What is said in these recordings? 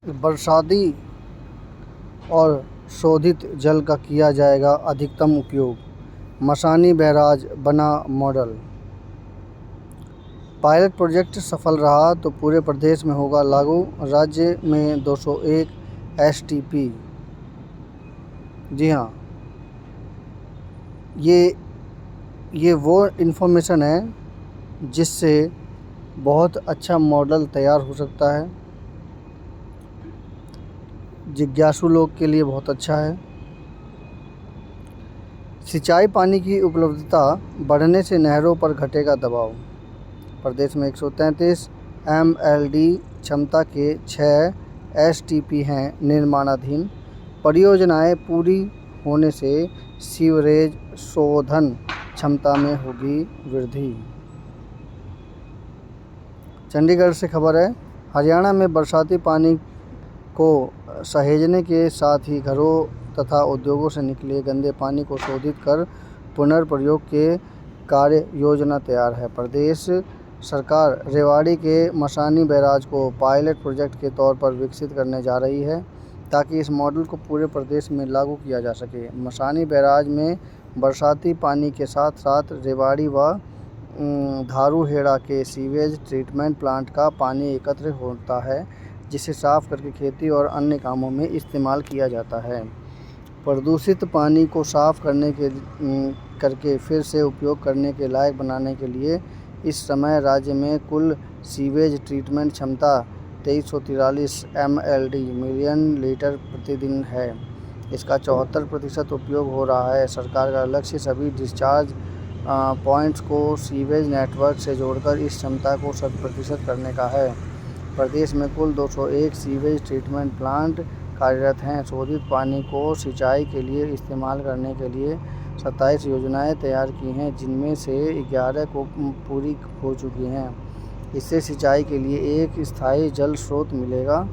बरसाती और शोधित जल का किया जाएगा अधिकतम उपयोग, मसानी बैराज बना मॉडल। पायलट प्रोजेक्ट सफल रहा तो पूरे प्रदेश में होगा लागू, राज्य में 201 एसटीपी। जी हाँ, ये वो इन्फॉर्मेशन है जिससे बहुत अच्छा मॉडल तैयार हो सकता है। जिज्ञासु लोग के लिए बहुत अच्छा है। सिंचाई पानी की उपलब्धता बढ़ने से नहरों पर घटेगा दबाव। प्रदेश में 133 एमएलडी क्षमता के 6 एसटीपी हैं निर्माणाधीन। परियोजनाएं पूरी होने से सीवरेज शोधन क्षमता में होगी वृद्धि। चंडीगढ़ से खबर है, हरियाणा में बरसाती पानी को सहेजने के साथ ही घरों तथा उद्योगों से निकले गंदे पानी को शोधित कर पुनर्प्रयोग के कार्य योजना तैयार है। प्रदेश सरकार रेवाड़ी के मसानी बैराज को पायलट प्रोजेक्ट के तौर पर विकसित करने जा रही है ताकि इस मॉडल को पूरे प्रदेश में लागू किया जा सके। मसानी बैराज में बरसाती पानी के साथ साथ रेवाड़ी व धारूहेड़ा के सीवेज ट्रीटमेंट प्लांट का पानी एकत्र होता है, जिसे साफ करके खेती और अन्य कामों में इस्तेमाल किया जाता है। प्रदूषित पानी को साफ करके फिर से उपयोग करने के लायक बनाने के लिए इस समय राज्य में कुल सीवेज ट्रीटमेंट क्षमता 2343 एमएलडी मिलियन लीटर प्रतिदिन है। इसका 74% उपयोग हो रहा है। सरकार का लक्ष्य सभी डिस्चार्ज पॉइंट्स को सीवेज नेटवर्क से जोड़कर इस क्षमता को 100% करने का है। प्रदेश में कुल 201 सीवेज ट्रीटमेंट प्लांट कार्यरत हैं। शोधित पानी को सिंचाई के लिए इस्तेमाल करने के लिए 27 योजनाएं तैयार की हैं, जिनमें से 11 को पूरी हो चुकी हैं। इससे सिंचाई के लिए एक स्थायी जल स्रोत मिलेगा,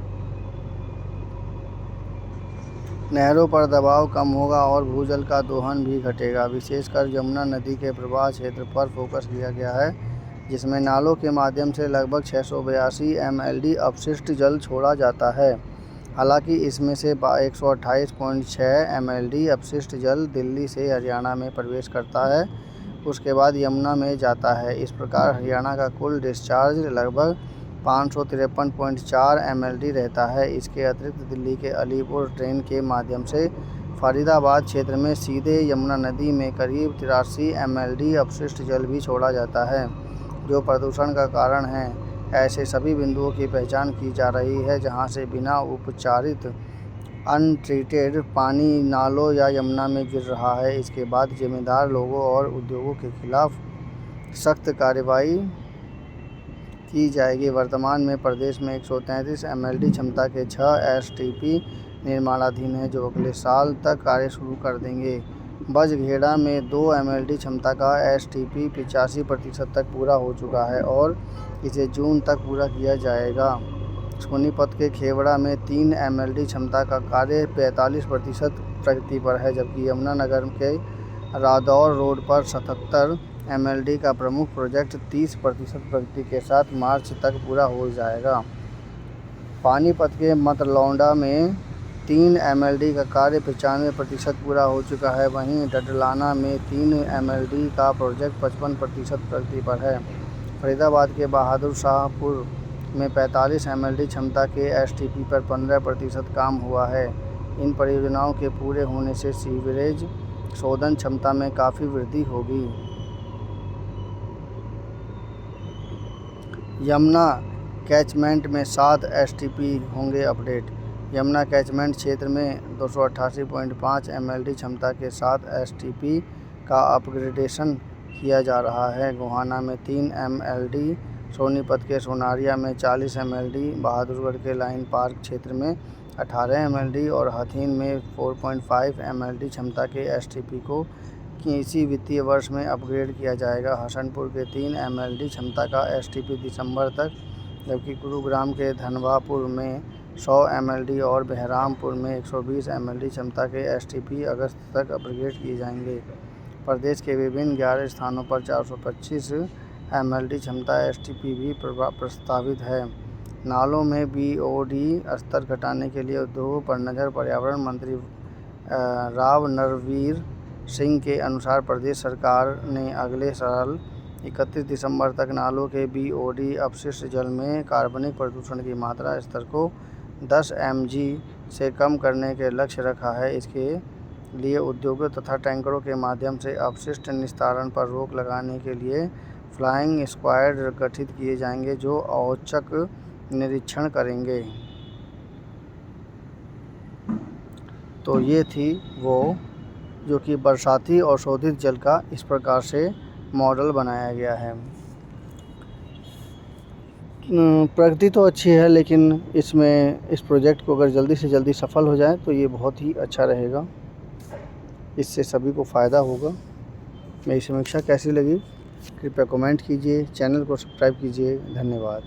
नहरों पर दबाव कम होगा और भूजल का दोहन भी घटेगा। विशेषकर यमुना नदी के प्रवाह क्षेत्र पर फोकस किया गया है, जिसमें नालों के माध्यम से लगभग 682 एमएलडी अपशिष्ट जल छोड़ा जाता है। हालांकि इसमें से 128.6 एमएलडी अपशिष्ट जल दिल्ली से हरियाणा में प्रवेश करता है, उसके बाद यमुना में जाता है। इस प्रकार हरियाणा का कुल डिस्चार्ज लगभग 553.4 एमएलडी रहता है। इसके अतिरिक्त दिल्ली के अलीपुर ट्रेन के माध्यम से फरीदाबाद क्षेत्र में सीधे यमुना नदी में करीब 83 एमएलडी अपशिष्ट जल भी छोड़ा जाता है, जो प्रदूषण का कारण है। ऐसे सभी बिंदुओं की पहचान की जा रही है जहां से बिना उपचारित अनट्रीटेड पानी नालों या यमुना में गिर रहा है। इसके बाद जिम्मेदार लोगों और उद्योगों के खिलाफ सख्त कार्रवाई की जाएगी। वर्तमान में प्रदेश में 133 एमएलडी क्षमता के 6 एसटीपी निर्माणाधीन हैं, जो अगले साल तक कार्य शुरू कर देंगे। बजघेड़ा में 2 एमएलडी क्षमता का एसटीपी 85% तक पूरा हो चुका है और इसे जून तक पूरा किया जाएगा। सोनीपत के खेवड़ा में 3 एमएलडी क्षमता का कार्य 45% प्रगति पर है, जबकि यमुनानगर के रादौर रोड पर 77 एमएलडी का प्रमुख प्रोजेक्ट 30% प्रगति के साथ मार्च तक पूरा हो जाएगा। पानीपत के मतलौंडा में 3 एमएलडी का कार्य 95% पूरा हो चुका है। वहीं डडलाना में 3 एमएलडी का प्रोजेक्ट 55% प्रगति पर है। फरीदाबाद के बहादुर शाहपुर में 45 एमएलडी क्षमता के एसटीपी पर 15% काम हुआ है। इन परियोजनाओं के पूरे होने से सीवरेज शोधन क्षमता में काफ़ी वृद्धि होगी। यमुना कैचमेंट में 7 एसटीपी होंगे अपडेट। यमुना कैचमेंट क्षेत्र में 288.5 एमएलडी क्षमता के 7 एसटीपी का अपग्रेडेशन किया जा रहा है। गोहाना में 3 एमएलडी, सोनीपत के सोनारिया में 40 एमएलडी, बहादुरगढ़ के लाइन पार्क क्षेत्र में 18 एमएलडी और हथीन में 4.5 एमएलडी क्षमता के एसटीपी को इसी वित्तीय वर्ष में अपग्रेड किया जाएगा। हसनपुर के 3 एमएलडी क्षमता का एसटीपी दिसंबर तक, जबकि गुरुग्राम के धनवापुर में 100 एमएलडी और बहरामपुर में 120 एमएलडी क्षमता के एसटीपी अगस्त तक अपग्रेड किए जाएंगे। प्रदेश के विभिन्न 11 स्थानों पर 425 एमएलडी क्षमता एसटीपी भी प्रस्तावित है। नालों में बीओडी स्तर घटाने के लिए उद्योगों पर नज़र। पर्यावरण मंत्री राव नरवीर सिंह के अनुसार प्रदेश सरकार ने अगले साल 31 दिसंबर तक नालों के बीओडी अपशिष्ट जल में कार्बनिक प्रदूषण की मात्रा स्तर को 10 mg से कम करने के लक्ष्य रखा है। इसके लिए उद्योगों तथा टैंकरों के माध्यम से अपशिष्ट निस्तारण पर रोक लगाने के लिए फ्लाइंग स्क्वाड गठित किए जाएंगे, जो औचक निरीक्षण करेंगे। तो ये थी वो जो कि बरसाती और शोधित जल का इस प्रकार से मॉडल बनाया गया है। प्रगति तो अच्छी है, लेकिन इसमें इस प्रोजेक्ट को अगर जल्दी से जल्दी सफल हो जाए तो ये बहुत ही अच्छा रहेगा। इससे सभी को फ़ायदा होगा। मेरी समीक्षा कैसी लगी कृपया कमेंट कीजिए, चैनल को सब्सक्राइब कीजिए। धन्यवाद।